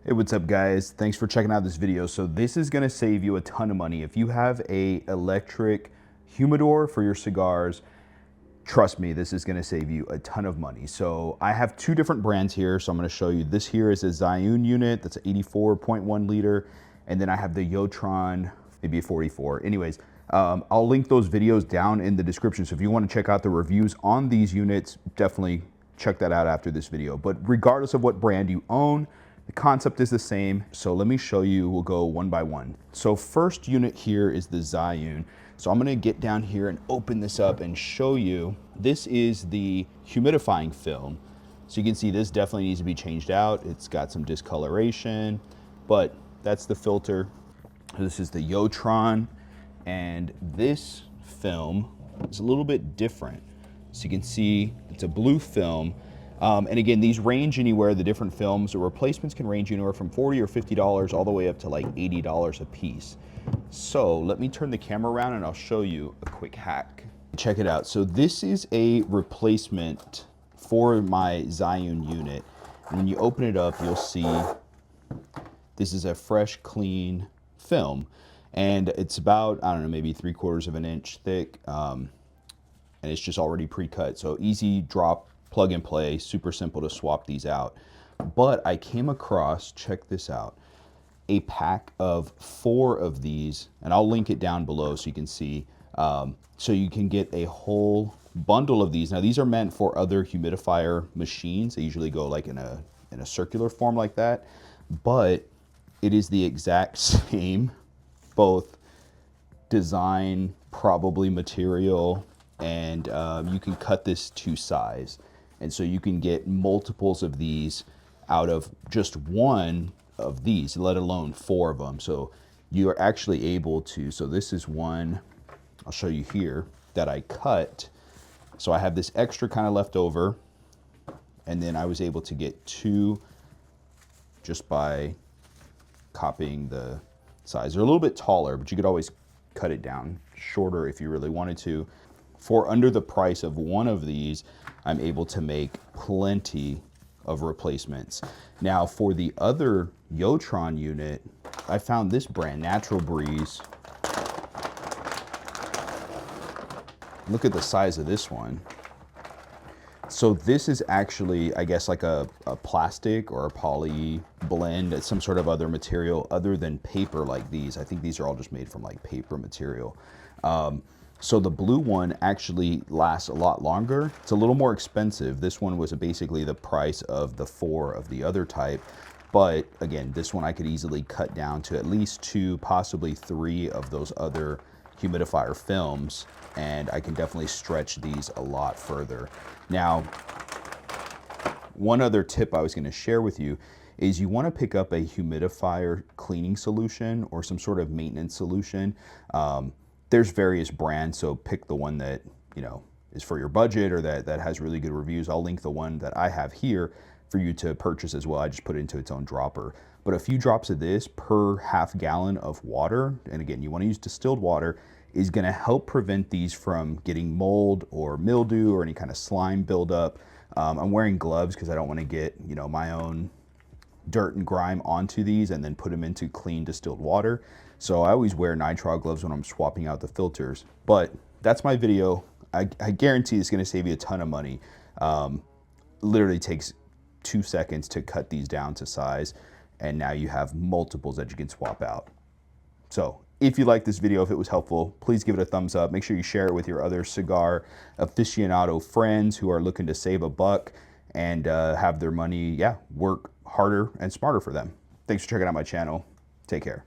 Hey, what's up guys? Thanks for checking out this video. So this is gonna save you a ton of money. If you have a electric humidor for your cigars, trust me, this is gonna save you a ton of money. So I have two different brands here. So I'm gonna show you, this here is a Zhiyun unit, that's an 84.1 liter. And then I have the Yotron, maybe a 44. Anyways, I'll link those videos down in the description. So if you wanna check out the reviews on these units, definitely check that out after this video. But regardless of what brand you own, the concept is the same. So let me show you, we'll go one by one. So first unit here is the Zhiyun. So I'm gonna get down here and open this up and show you, this is the humidifying film. So you can see this definitely needs to be changed out. It's got some discoloration, but that's the filter. This is the Yotron, and this film is a little bit different. So you can see it's a blue film. And again, these range anywhere, the different films or replacements can range anywhere from $40 or $50 all the way up to like $80 a piece. So let me turn the camera around and I'll show you a quick hack. Check it out. So this is a replacement for my Zhiyun unit. And when you open it up, you'll see this is a fresh, clean film. And it's about, I don't know, maybe 3/4 of an inch thick. And it's just already pre-cut. So easy drop, plug and play, super simple to swap these out. But I came across, check this out, a pack of 4 of these, and I'll link it down below so you can see. So you can get a whole bundle of these. Now these are meant for other humidifier machines. They usually go like in a circular form like that, but it is the exact same, both design, probably material, and you can cut this to size. And so you can get multiples of these out of just one of these, let alone 4 of them. So you are actually able to, so this is one, I'll show you here, that I cut. So I have this extra kind of left over, and then I was able to get 2 just by copying the size. They're a little bit taller, but you could always cut it down shorter if you really wanted to. For under the price of one of these, I'm able to make plenty of replacements. Now for the other Yotron unit, I found this brand, Natural Breeze. Look at the size of this one. So this is actually, I guess, like a plastic or a poly blend. It's some sort of other material other than paper like these. I think these are all just made from like paper material. So the blue one actually lasts a lot longer. It's a little more expensive. This one was basically the price of the 4 of the other type. But again, this one I could easily cut down to at least 2, possibly 3 of those other humidifier films. And I can definitely stretch these a lot further. Now, one other tip I was gonna share with you is you wanna pick up a humidifier cleaning solution or some sort of maintenance solution. There's various brands, so pick the one that, you know, is for your budget or that has really good reviews. I'll link the one that I have here for you to purchase as well. I just put it into its own dropper. But a few drops of this per half gallon of water, and again, you want to use distilled water, is going to help prevent these from getting mold or mildew or any kind of slime buildup. I'm wearing gloves because I don't want to get, you know, my own dirt and grime onto these and then put them into clean distilled water. So I always wear nitrile gloves when I'm swapping out the filters. But that's my video. I guarantee it's going to save you a ton of money. Literally takes 2 seconds to cut these down to size, and now you have multiples that you can swap out. So if you like this video, if it was helpful, please give it a thumbs up. Make sure you share it with your other cigar aficionado friends who are looking to save a buck and have their money, work harder and smarter for them. Thanks for checking out my channel. Take care.